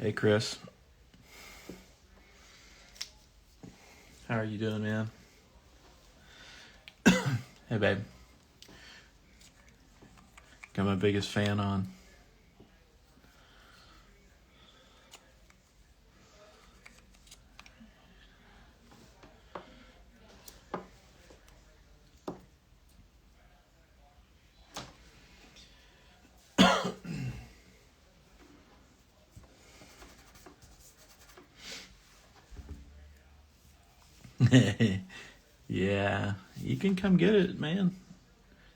Hey, Chris. How are you doing, man? Hey, babe. Got my biggest fan on. Yeah, you can come get it, man.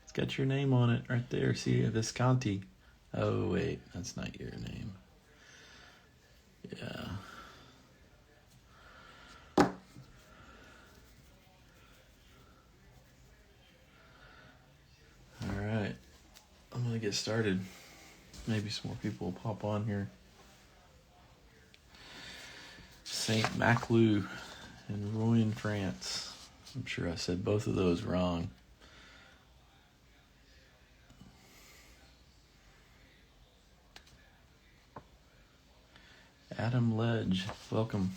It's got your name on it right there. See, Visconti. Oh, wait, that's not your name. Yeah. All right. I'm going to get started. Maybe some more people will pop on here. Saint Maclou in Rouen, France. I'm sure I said both of those wrong. Adam Ledge, welcome.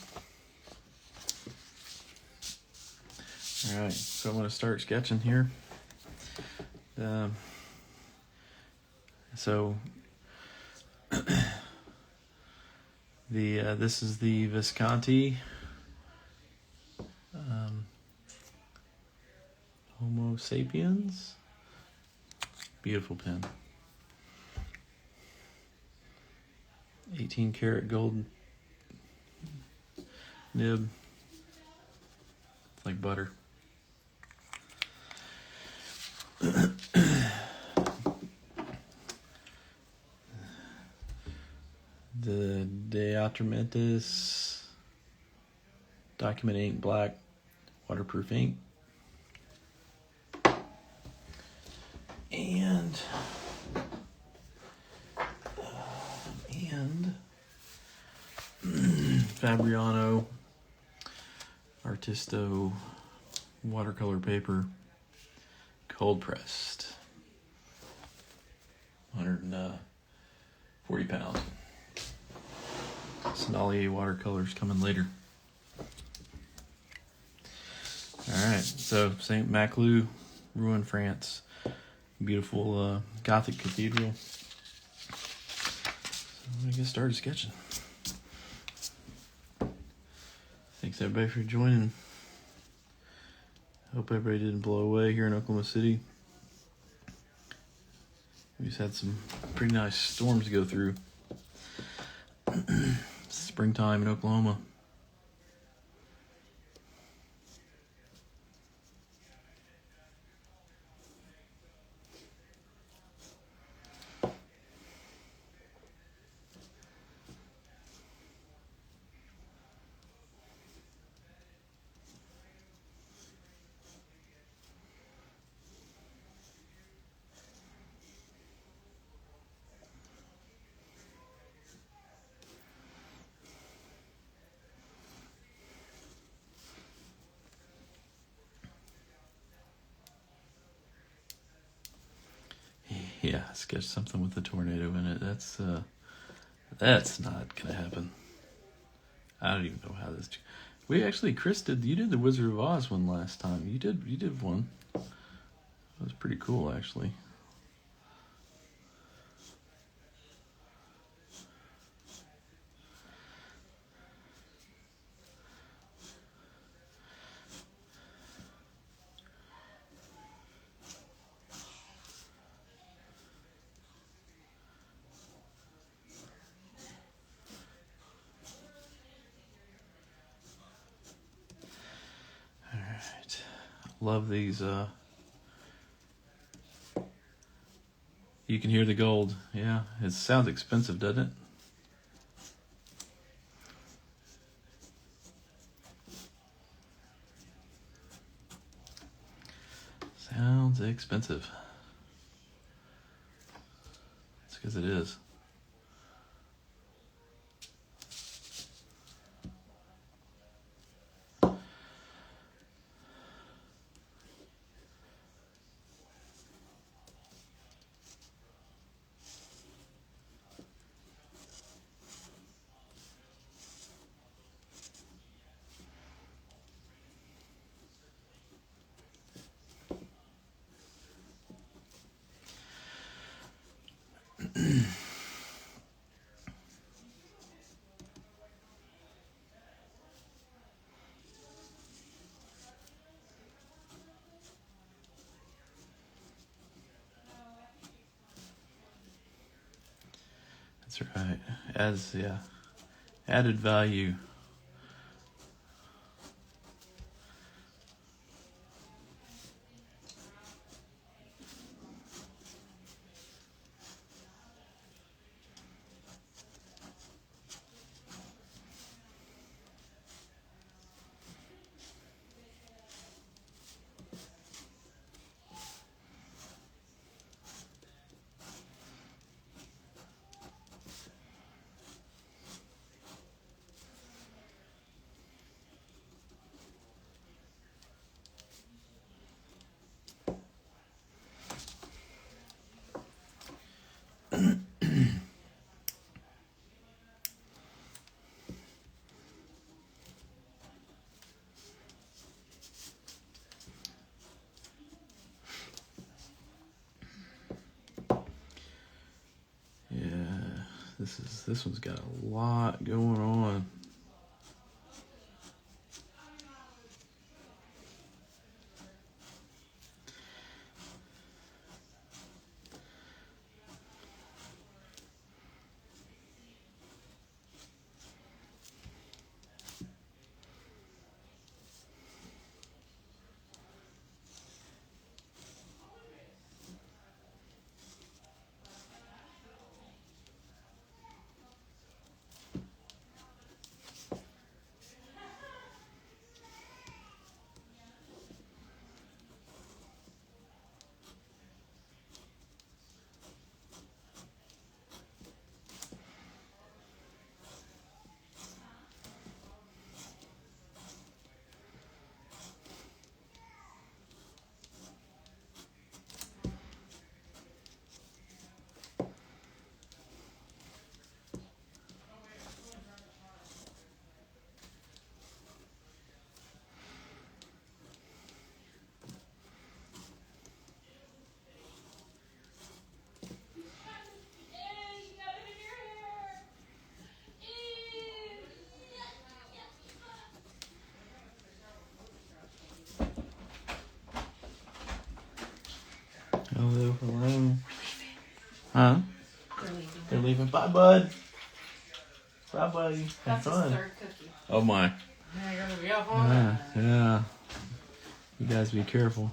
All right, so I'm going to start sketching here. This is the Visconti Homo sapiens. Beautiful pen. 18 karat gold nib. It's like butter. The Diatramentis document ink, black, waterproof ink. And Fabriano Artisto watercolor paper, cold pressed, 140 pounds. Sonalier watercolors coming later. Alright, so St. Maclou, Rouen, France. Beautiful Gothic cathedral. So I'm going to get started sketching. Thanks everybody for joining. Hope everybody didn't blow away here in Oklahoma City. We just had some pretty nice storms to go through. Springtime in Oklahoma. Yeah, sketch something with a tornado in it. That's not gonna happen. I don't even know how this. Chris you did the Wizard of Oz one last time. You did one. It was pretty cool, actually. Love these. You can hear the gold. Yeah, it sounds expensive, doesn't it? Sounds expensive. It's because it is. That's right. Added value. Yeah, this one's got a lot going on. Hello, hello. Huh? They're leaving. Bye, bud. Bye, buddy. Have That's his fun. third cookie. Oh my. Now you're gonna be up on it. Yeah. You guys be careful.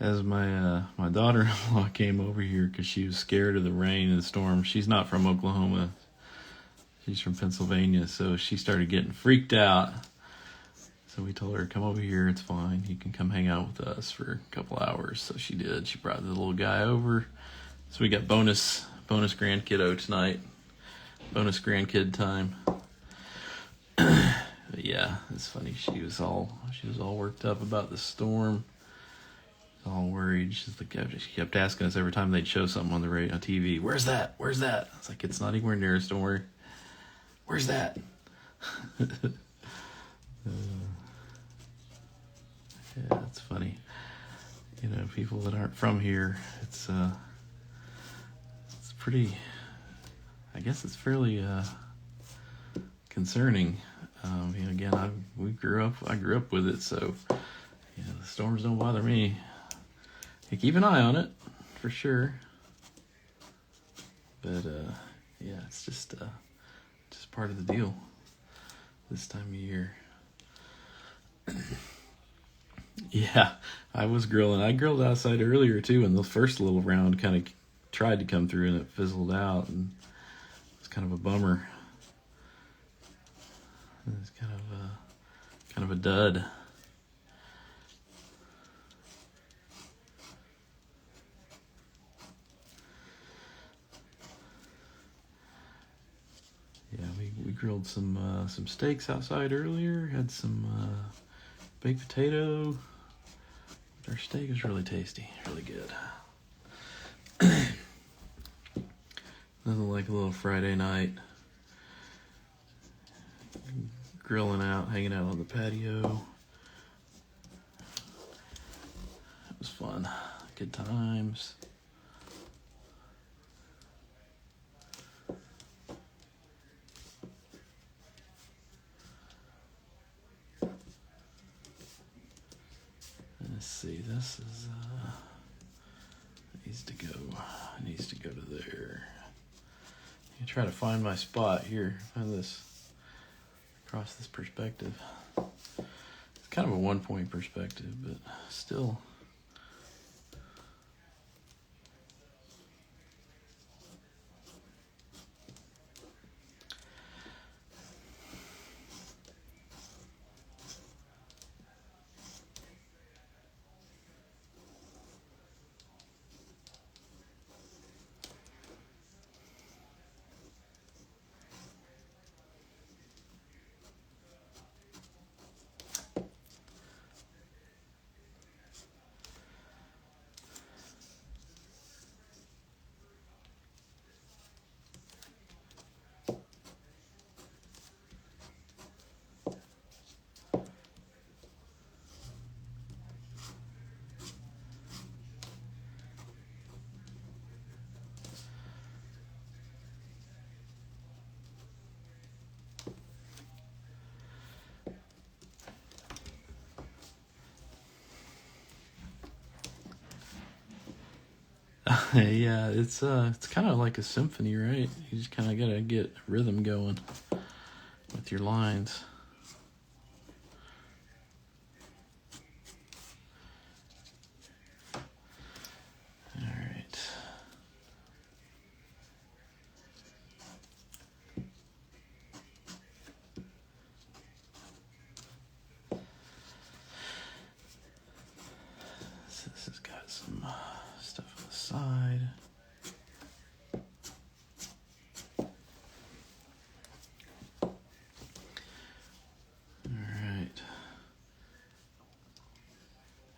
As my daughter-in-law came over here because she was scared of the rain and the storm. She's not from Oklahoma. She's from Pennsylvania, so she started getting freaked out. So we told her, come over here, it's fine. You can come hang out with us for a couple hours. So she did. She brought the little guy over. So we got bonus grandkiddo tonight. Bonus grandkid time. But yeah, it's funny. She was all worked up about the storm. All worried. She kept asking us every time they'd show something on the radio, on TV. Where's that? Where's that? I was like, it's not anywhere near us. Don't worry. Where's that? Yeah, it's funny. You know, people that aren't from here, it's pretty. I guess it's fairly concerning. You know, again, I grew up with it, so you know, the storms don't bother me. You keep an eye on it, for sure. But yeah, it's just part of the deal this time of year. Yeah, I was grilling. I grilled outside earlier too, and the first little round kind of tried to come through, and it fizzled out, and it's kind of a bummer. It's kind of a dud. Yeah, we grilled some steaks outside earlier. Had some baked potato. Our steak was really tasty, really good. Nothing like a little Friday night. Grilling out, hanging out on the patio. It was fun. Good times. Let's see. see. This is needs to go. Needs to go to there. I try to find my spot here. Find this across this perspective. It's kind of a 1-point perspective, but still. Yeah, it's kind of like a symphony, right? You just kind of gotta get rhythm going with your lines. All right. So this has got some stuff on the side.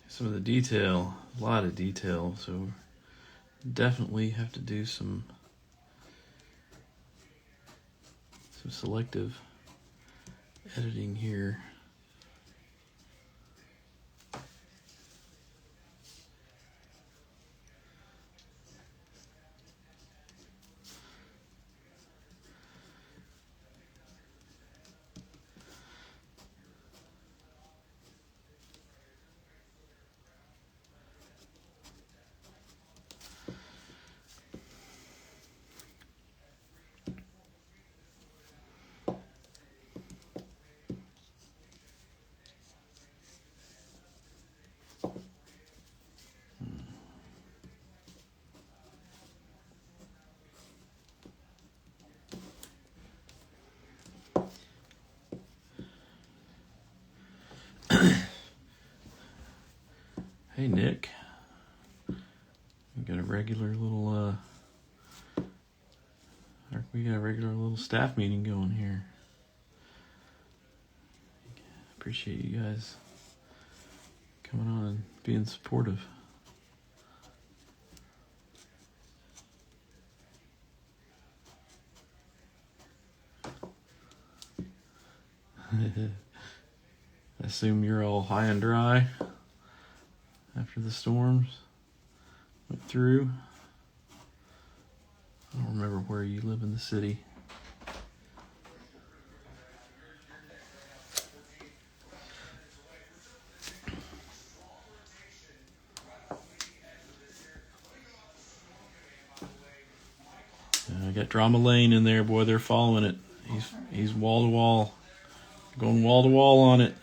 Some of the detail, a lot of detail, so definitely have to do some selective editing here. Hey Nick, we got a regular little staff meeting going here. Appreciate you guys coming on and being supportive. I assume you're all high and dry after the storms went through. I don't remember where you live in the city. I got Drama Lane in there, boy. They're following it. He's wall to wall, going wall to wall on it.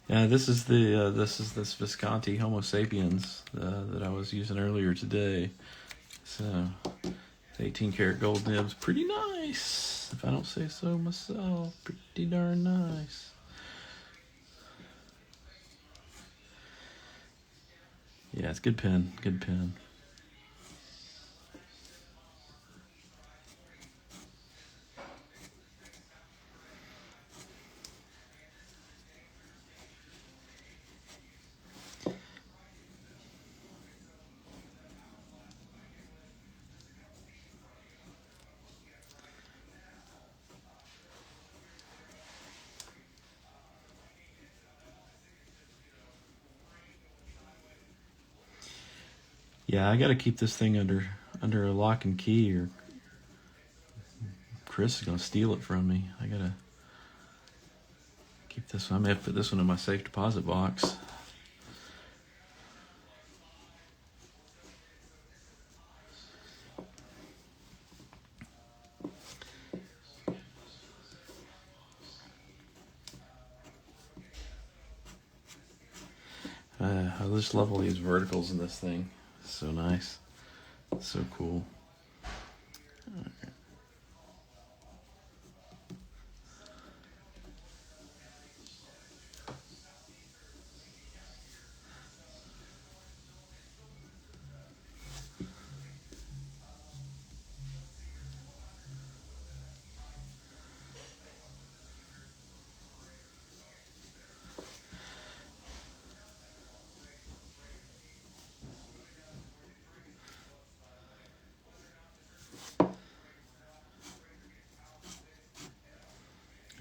Yeah, this is this Visconti Homo sapiens that I was using earlier today. So, 18 karat gold nibs, pretty nice, if I don't say so myself. Pretty darn nice. Yeah, it's good pen, good pen. Yeah, I got to keep this thing under a lock and key, or Chris is gonna steal it from me. I gotta keep this one. I may have to put this one in my safe deposit box. I just love all these verticals in this thing. It's so nice. It's so cool.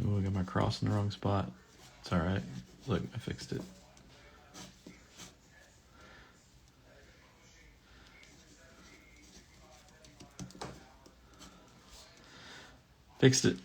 Oh, I got my cross in the wrong spot. It's all right. Look, I fixed it. Fixed it.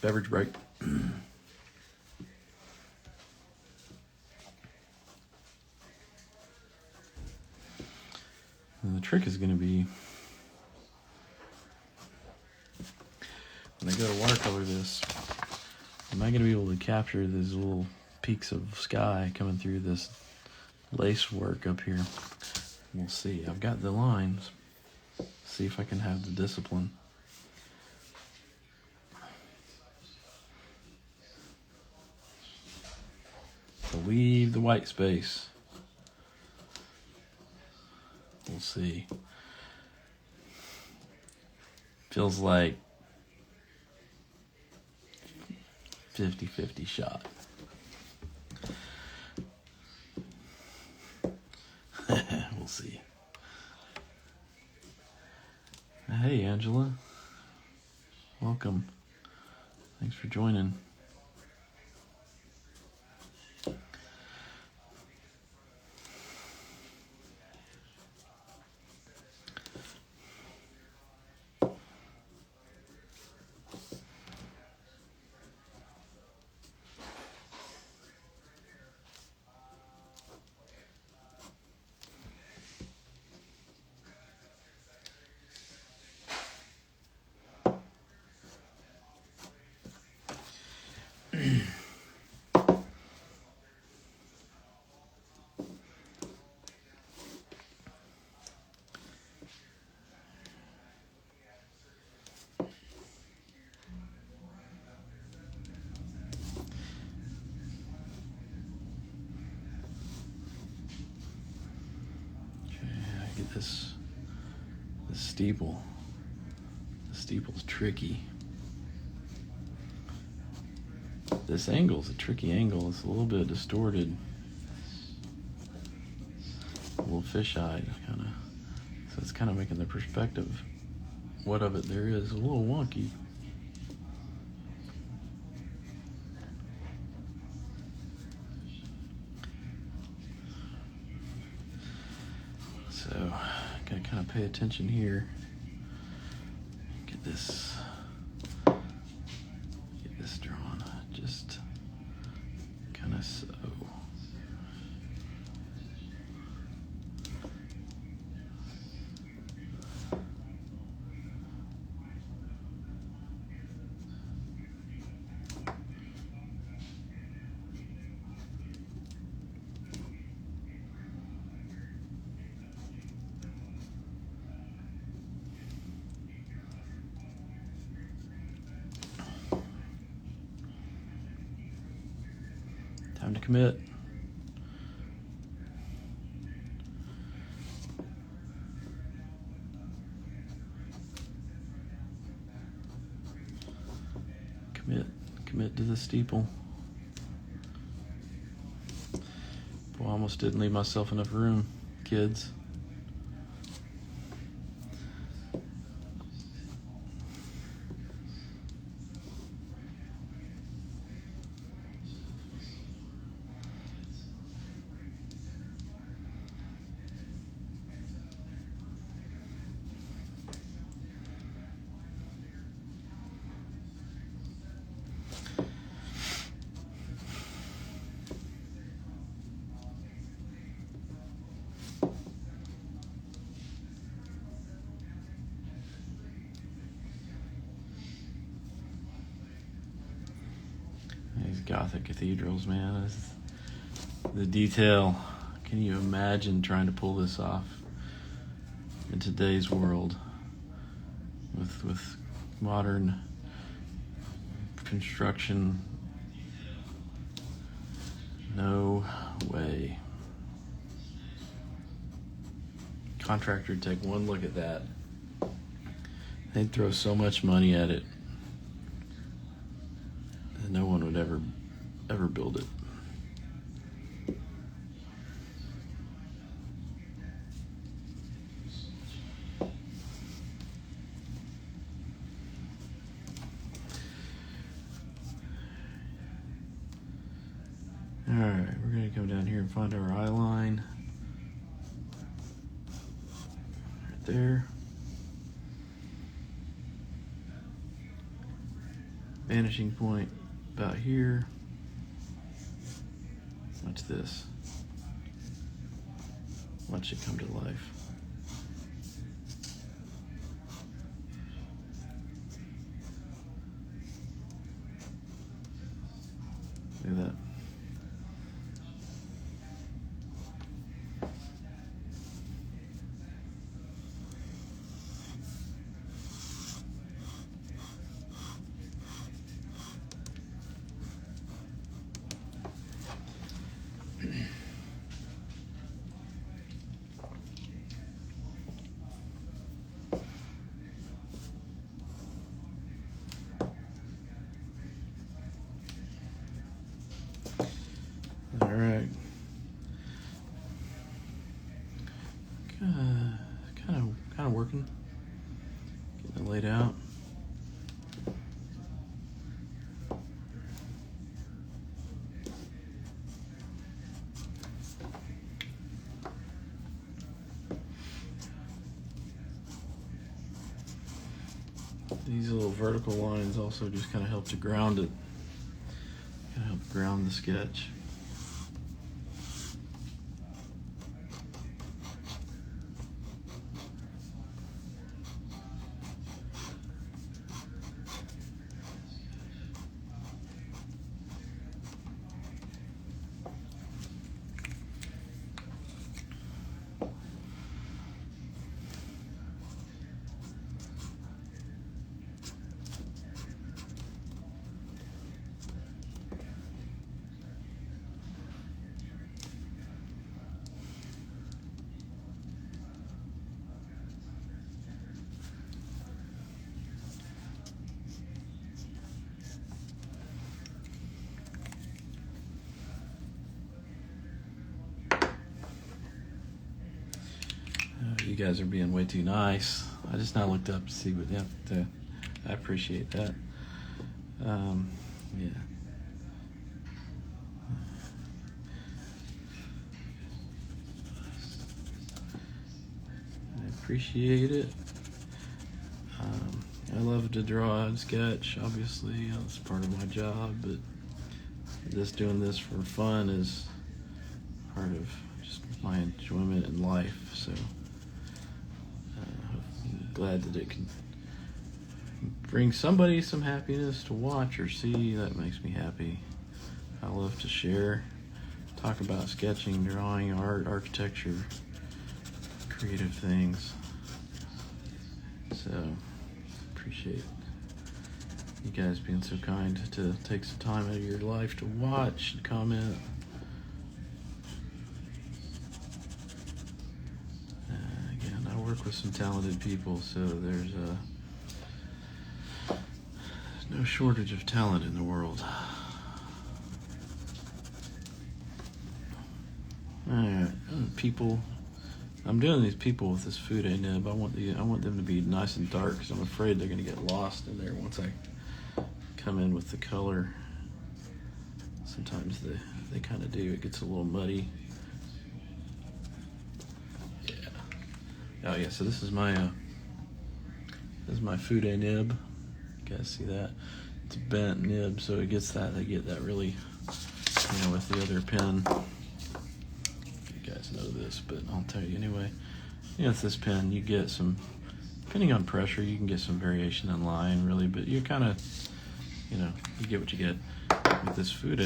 Beverage break. And the trick is going to be, when I go to watercolor this, am I going to be able to capture these little peaks of sky coming through this lace work up here? We'll see. I've got the lines. See if I can have the discipline. To leave the white space. We'll see. Feels like 50-50 shot. We'll see. Hey, Angela. Welcome. Thanks for joining. Get this steeple. The steeple's tricky. This angle's a tricky angle. It's a little bit distorted. A little fisheye kind of. So it's kind of making the perspective, what of it there is, a little wonky. So, gotta kind of pay attention here. Get this drawn, just kind of so. Time to commit. Commit to the steeple. Boy, I almost didn't leave myself enough room, kids. These Gothic cathedrals, man. The detail. Can you imagine trying to pull this off in today's world with modern construction? No way. Contractor would take one look at that. They'd throw so much money at it that no one would ever build it. Alright, we're going to come down here and find our eye line. Right there. Vanishing point about here. Watch this. Watch it come to life. Look at that. All right. Kind of working. Getting it laid out. These little vertical lines also just kind of help to ground it. Kind of help ground the sketch. You guys are being way too nice. I just now looked up to see what you have to. I appreciate that. Yeah. I appreciate it. I love to draw and sketch, obviously. It's part of my job, but doing this for fun is part of just my enjoyment in life. So I'm glad that it can bring somebody some happiness to watch or see. That makes me happy. I love to share, talk about sketching, drawing, art, architecture, creative things. So appreciate you guys being so kind to take some time out of your life to watch and comment. work with some talented people, so there's no shortage of talent in the world. Alright, people. I'm doing these people with this food nib. I want them to be nice and dark because I'm afraid they're going to get lost in there once I come in with the color. Sometimes they kind of do. It gets a little muddy. Yeah. Oh yeah. So this is my food nib. You guys see that? It's a bent nib, so it gets that. They get that really, with the other pen. You guys know this, but I'll tell you anyway. With this pen, you get some, depending on pressure, you can get some variation in line, really, but you kind of, you get what you get. With this Fude,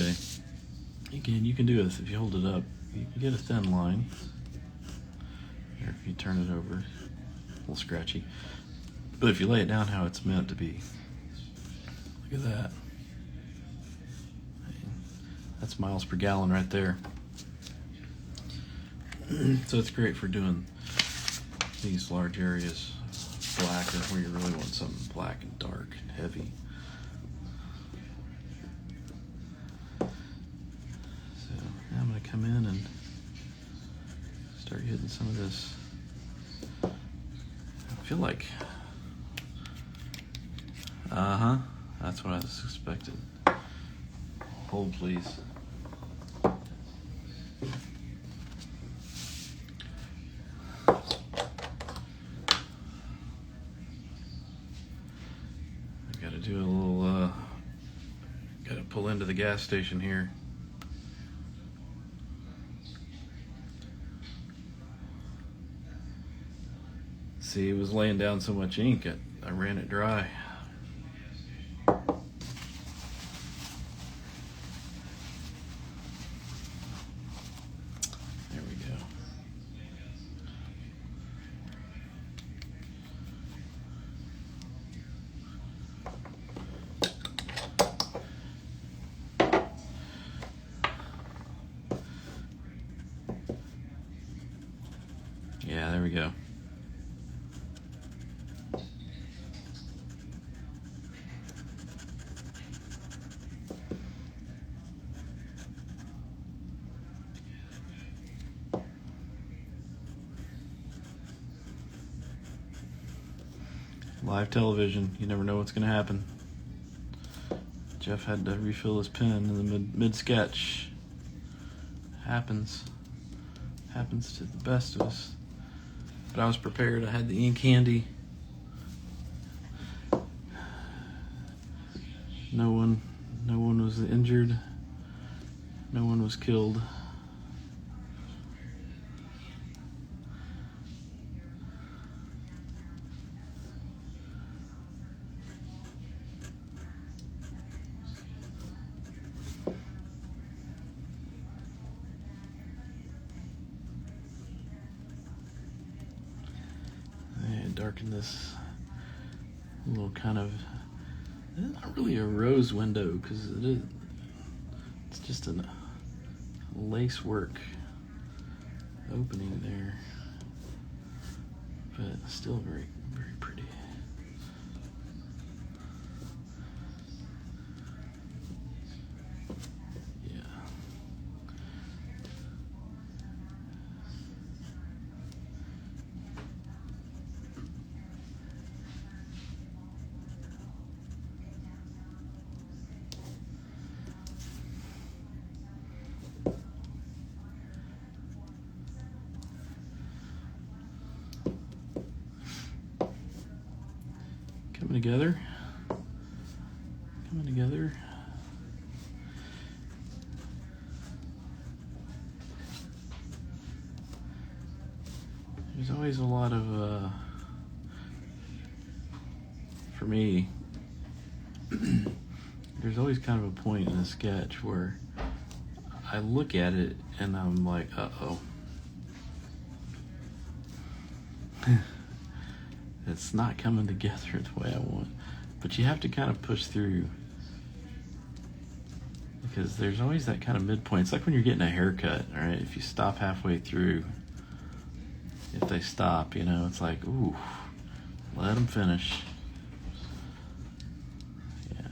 again, you can do this if you hold it up. You can get a thin line, or if you turn it over, a little scratchy. But if you lay it down how it's meant to be, look at that. That's miles per gallon right there. So it's great for doing these large areas black, or where you really want something black and dark and heavy. So now I'm going to come in and start hitting some of this. I feel like, that's what I suspected. Hold, please. Do a little, gotta pull into the gas station here. See, it was laying down so much ink, I ran it dry. There we go. Yeah, there we go. Live television, you never know what's going to happen. Jeff had to refill his pen in the mid-sketch. Happens to the best of us. But I was prepared. I had the ink handy. No one was injured. No one was killed. Darken this little kind of, not really a rose window because it's just a lace work opening there, but still very, very pretty. Coming together. There's always a lot of, for me, there's always kind of a point in a sketch where I look at it and I'm like, uh-oh. It's not coming together the way I want. But you have to kind of push through, because there's always that kind of midpoint. It's like when you're getting a haircut, all right? If you stop halfway through, if they stop, you know, it's like, ooh, let them finish. Yeah.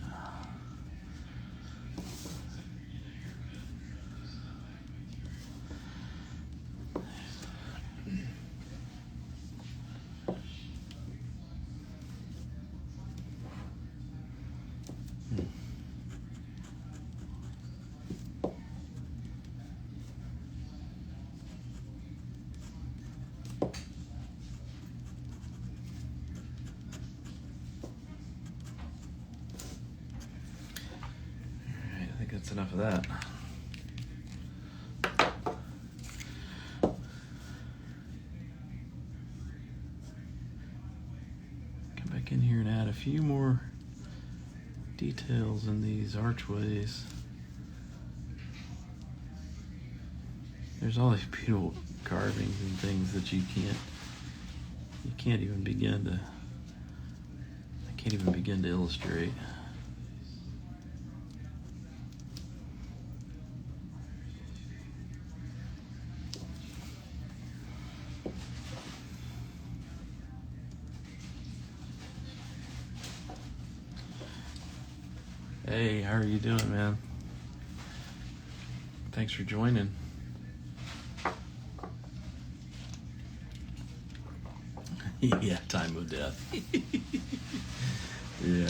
I think that's enough of that. Come back in here and add a few more details in these archways. There's all these beautiful carvings and things that you can't even begin to, I can't even begin to illustrate. Hey, how are you doing, man? Thanks for joining. Yeah, time of death. Yeah.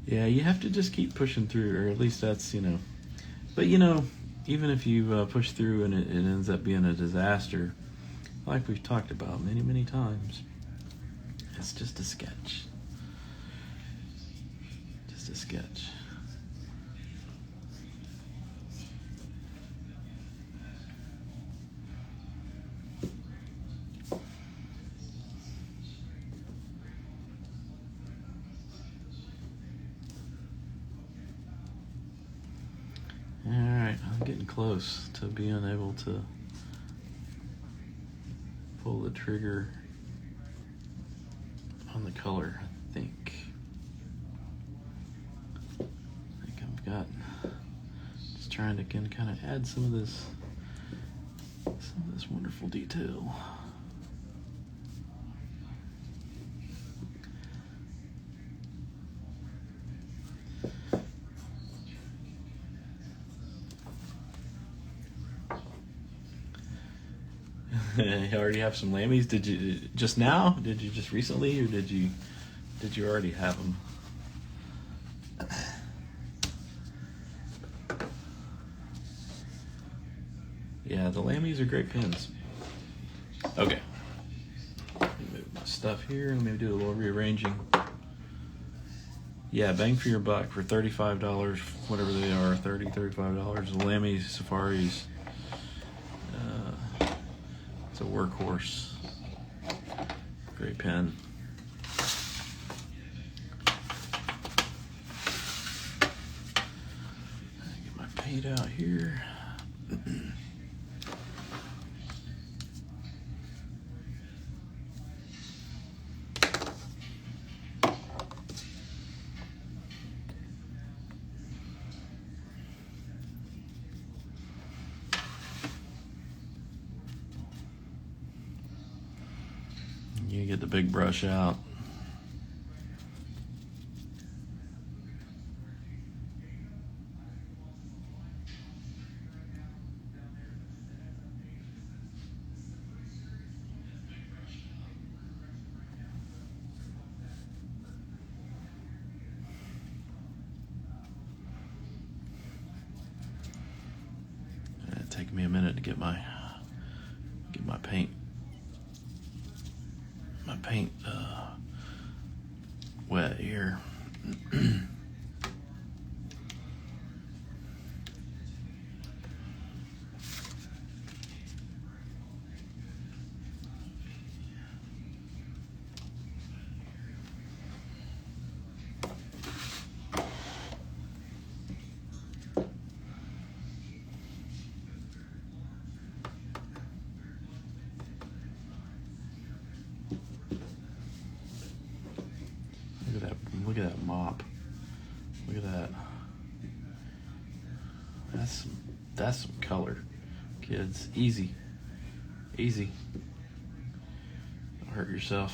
Yeah, you have to just keep pushing through, or at least that's, you know. But, you know, even if you push through and it ends up being a disaster, like we've talked about many, many times, it's just a sketch. Just a sketch. Alright, I'm getting close to being able to pull the trigger on the color, I think. I've got, just trying to kind of add some of this wonderful detail. You already have some lammies? Did you just now? Did you just recently, or did you already have them? Yeah, the lammies are great pins. Okay. Let me move my stuff here and maybe do a little rearranging. Yeah, bang for your buck for $35, whatever they are, $30, $35. The Lamy Safaris. It's a workhorse. Great pen. Get my paint out here. You get the big brush out. It'd take me a minute to get my paint wet here. Look at that That's some color, kids. Easy. Easy. Don't hurt yourself.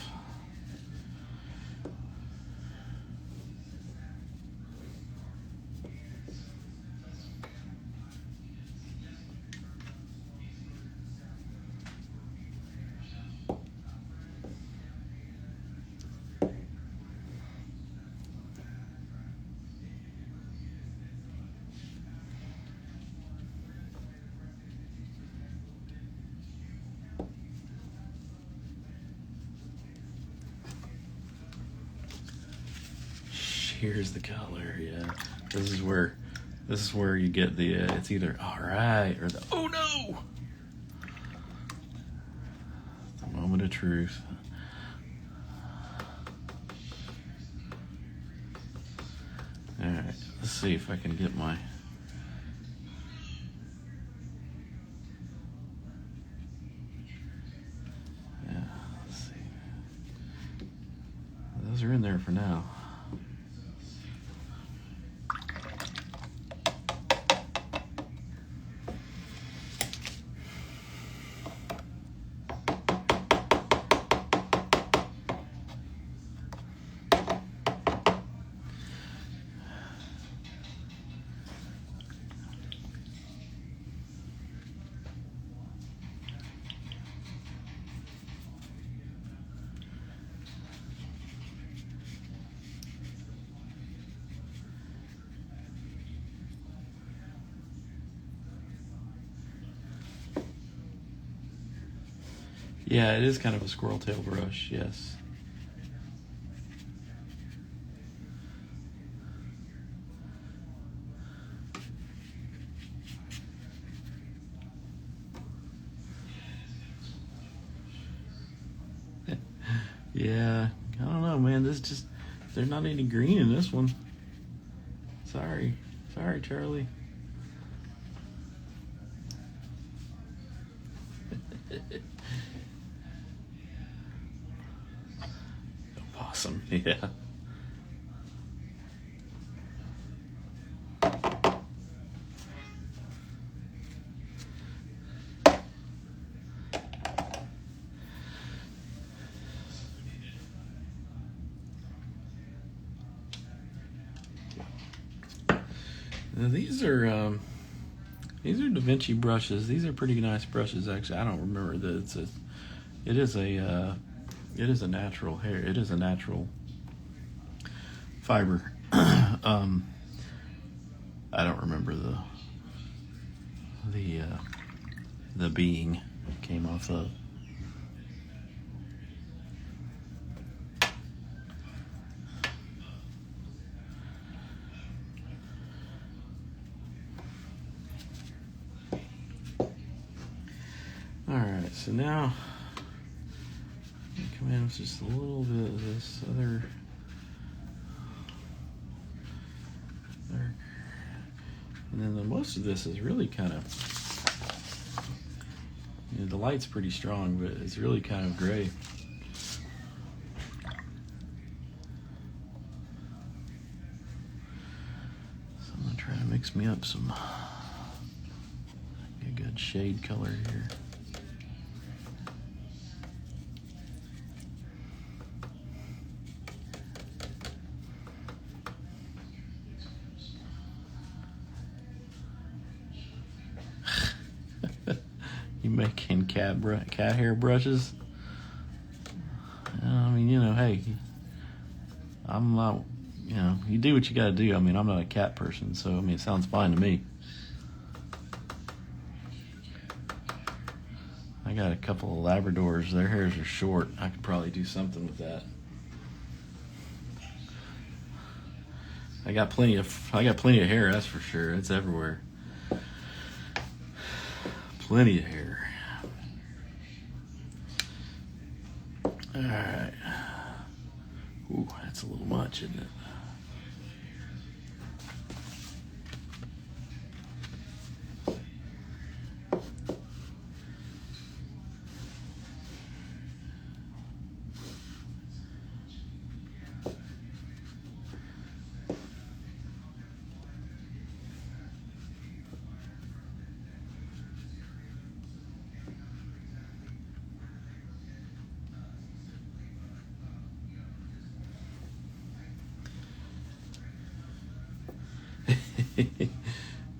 Here's the color, yeah. This is where you get the it's either all right or the oh no. The moment of truth. All right, let's see if I can get my. Yeah, let's see. Those are in there for now. Yeah, it is kind of a squirrel tail brush, yes. Yeah, I don't know, man. There's not any green in this one. Sorry, Charlie. Awesome, yeah. Now these are Da Vinci brushes. These are pretty nice brushes, actually. I don't remember that it is a natural hair. It is a natural fiber. I don't remember the being it came off of. All right, so now come in with just a little bit of this other. And then most of this is really kind of, the light's pretty strong, but it's really kind of gray. So I'm gonna try to mix me up a good shade color here. You making cat hair brushes? I mean, hey, I'm not, you do what you got to do. I mean, I'm not a cat person, so I mean, it sounds fine to me. I got a couple of Labradors. Their hairs are short. I could probably do something with that. I got plenty of hair. That's for sure. It's everywhere. Plenty of hair. All right. Ooh, that's a little much, isn't it?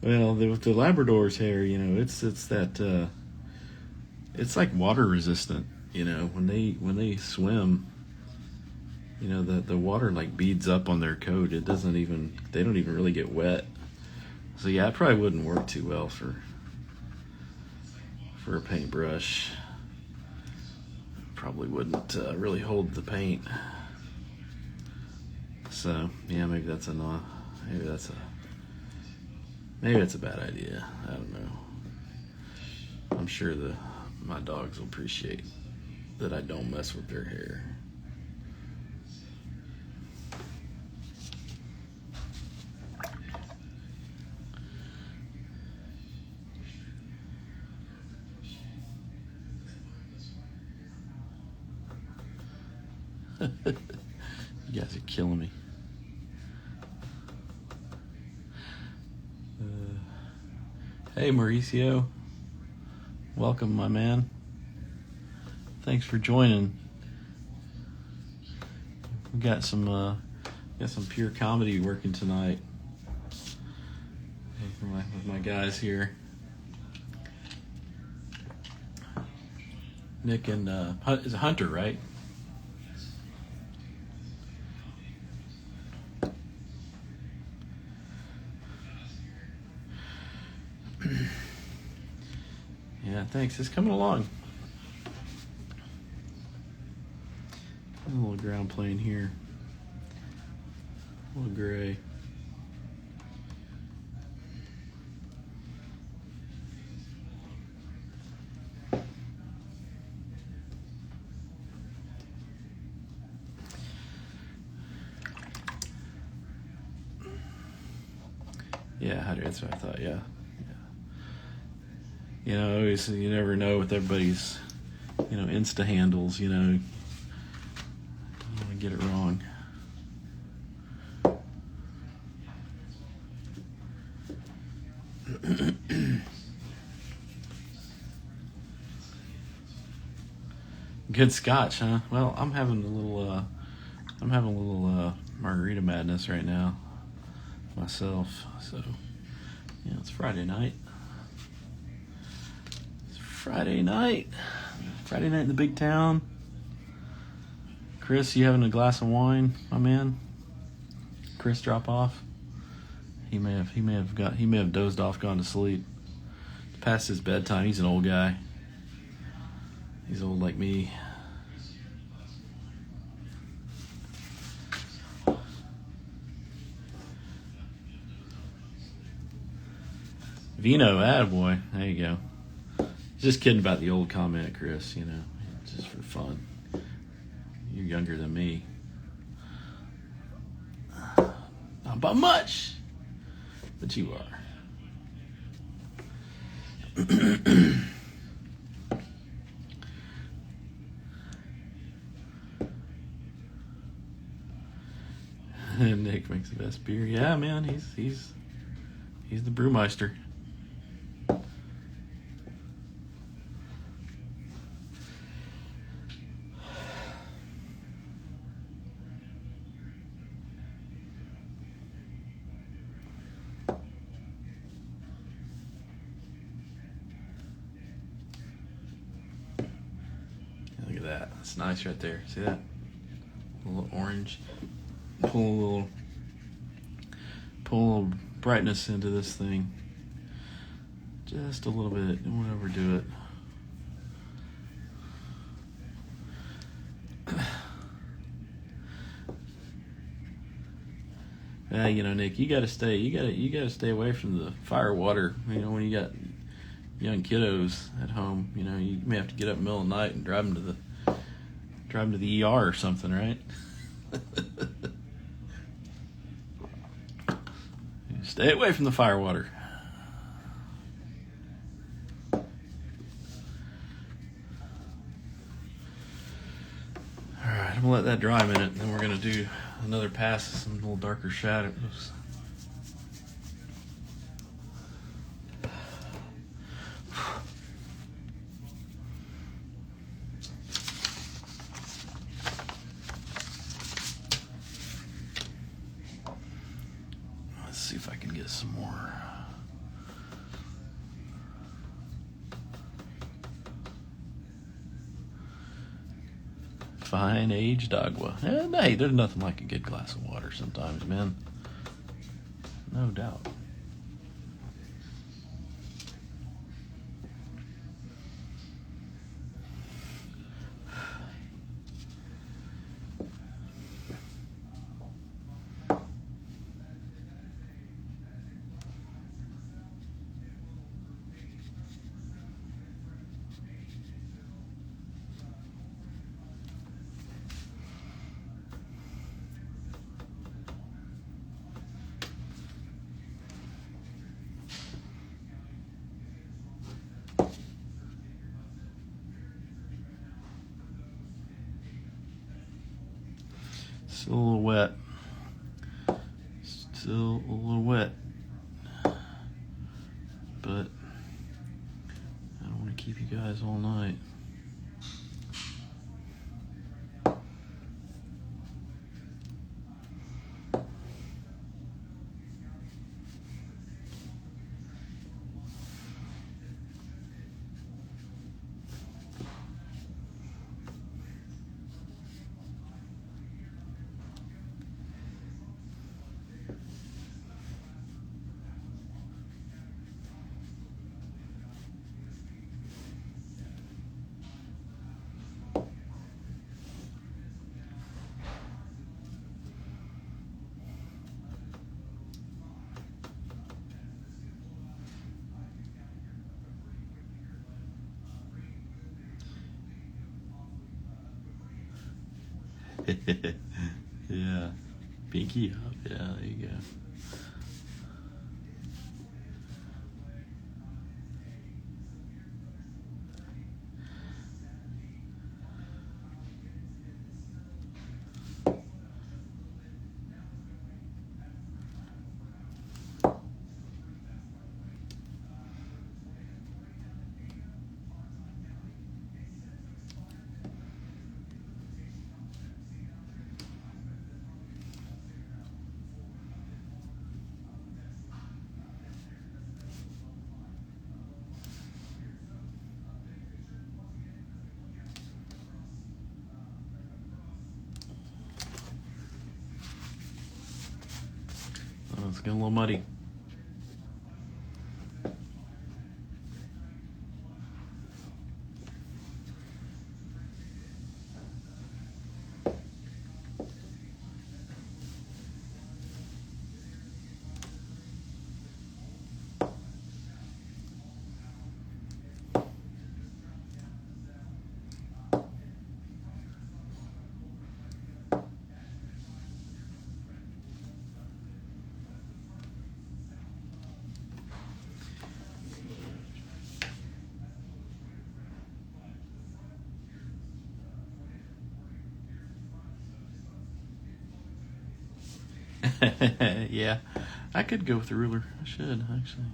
Well, with the Labrador's hair, it's that it's like water resistant. When they swim, the water like beads up on their coat. They don't even really get wet. So yeah, it probably wouldn't work too well for a paintbrush. Probably wouldn't really hold the paint. So yeah, maybe that's a bad idea. I don't know. I'm sure my dogs will appreciate that I don't mess with their hair. You guys are killing me. Hey, Mauricio. Welcome, my man. Thanks for joining. We got some pure comedy working tonight with my guys here. Nick and is Hunter, right? Yeah, thanks. It's coming along. A little ground plane here. A little gray. Yeah, that's what I thought. Yeah. Always, you never know with everybody's, Insta handles. You don't want to get it wrong. Good scotch, huh? Well, I'm having a little margarita madness right now myself. So, it's Friday night. Friday night in the big town. Chris, you having a glass of wine, my man? Chris drop off. He may have dozed off, gone to sleep. It's past his bedtime. He's an old guy. He's old like me. Vino, attaboy. There you go. Just kidding about the old comment, Chris, just for fun. You're younger than me. Not by much, but you are. Nick makes the best beer. Yeah, man, he's the brewmeister. Look at that. That's nice right there. See that? A little orange. Pull a little brightness into this thing. Just a little bit. Don't want to overdo it. Nick, you gotta stay away from the fire water. When you got young kiddos at home, you may have to get up in the middle of the night and drive them to the ER or something, right? Stay away from the fire water. All right, I'm gonna let that dry a minute, and then we're gonna do another pass of some little darker shadows. Let's see if I can get get some more. Fine aged agua. And hey, there's nothing like a good glass of water sometimes, man. No doubt. Still a little wet. Still a little wet. But I don't want to keep you guys all night. Yeah. Pinky up. Yeah, there you go. Oh, it's getting a little muddy. Yeah, I could go with the ruler. I should, actually.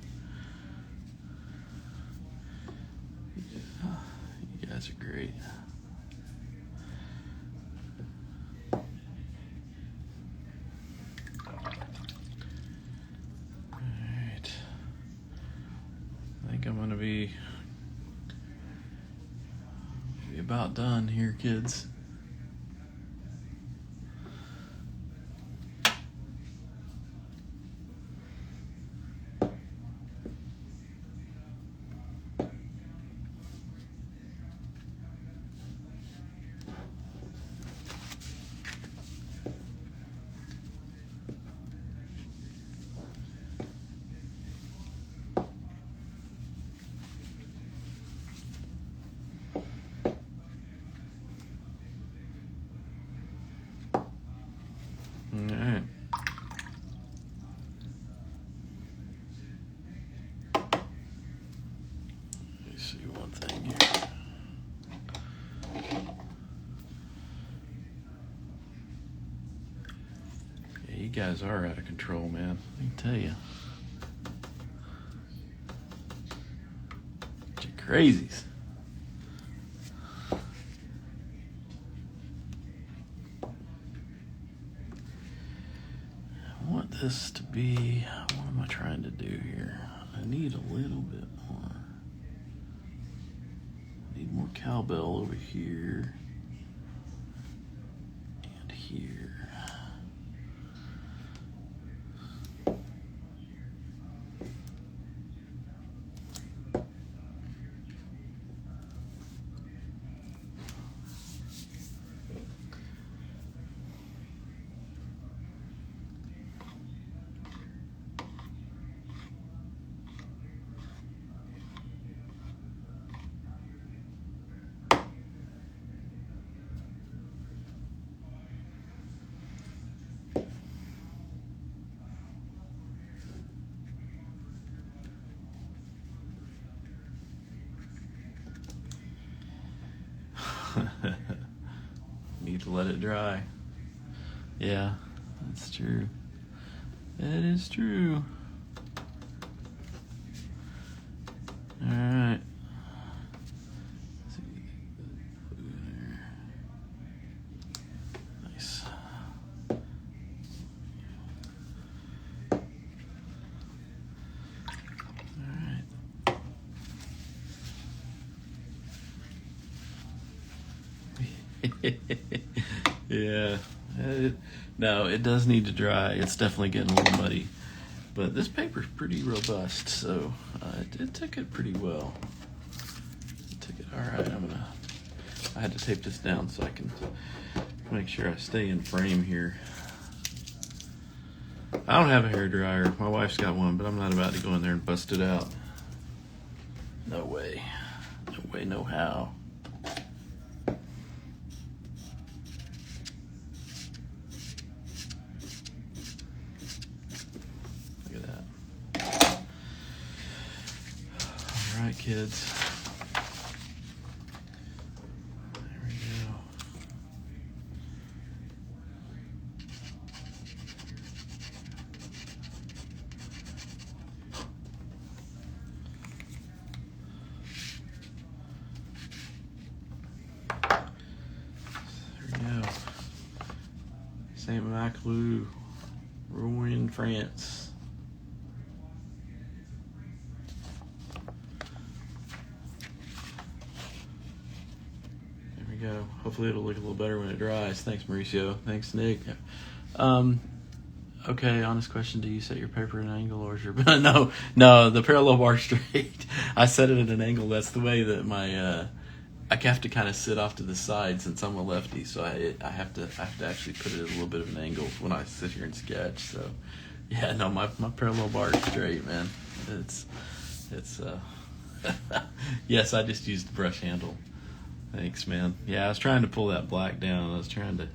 You guys are great. Alright. I think I'm going to be about done here, kids. Alright. Let me see one thing here. Yeah, you guys are out of control, man. Let me tell you. Bunch of crazies. What the this to be, what am I trying to do here? I need a little bit more. I need more cowbell over here and here. Need to let it dry. Yeah, that's true. That is true. All right. Nice. All right. Yeah. No, it does need to dry. It's definitely getting a little muddy. But this paper's pretty robust, so it took it pretty well. It took it. All right, I had to tape this down so I can make sure I stay in frame here. I don't have a hair dryer. My wife's got one, but I'm not about to go in there and bust it out. No way. No way, no how. Look at that. All right, kids. There we go. There we go. Saint Maclou, Rouen, France. There we go. Hopefully it'll look a little better when it dries. Thanks, Mauricio. Thanks, Nick. Okay, honest question. Do you set your paper at an angle or is your... No, the parallel bar straight. I set it at an angle. That's the way that my... I have to kind of sit off to the side since I'm a lefty, so I have to actually put it at a little bit of an angle when I sit here and sketch. So, yeah, no, my parallel bar is straight, man. It's yes, I just used the brush handle. Thanks, man. Yeah, I was trying to pull that black down. I was trying to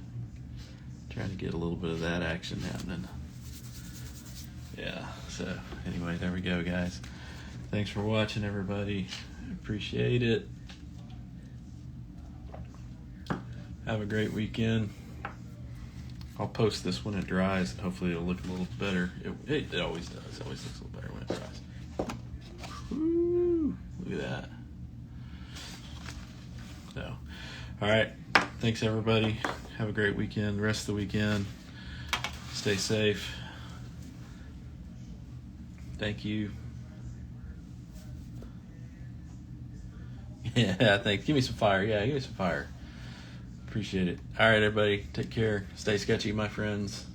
get a little bit of that action happening. Yeah. So anyway, there we go, guys. Thanks for watching, everybody. Appreciate it. Have a great weekend. I'll post this when it dries, and hopefully it'll look a little better. It always does. It always looks a little better when it dries. Woo! Look at that. So, all right. Thanks, everybody. Have a great weekend. The rest of the weekend. Stay safe. Thank you. Yeah, thanks. Give me some fire. Yeah, give me some fire. Appreciate it. All right, everybody. Take care. Stay sketchy, my friends.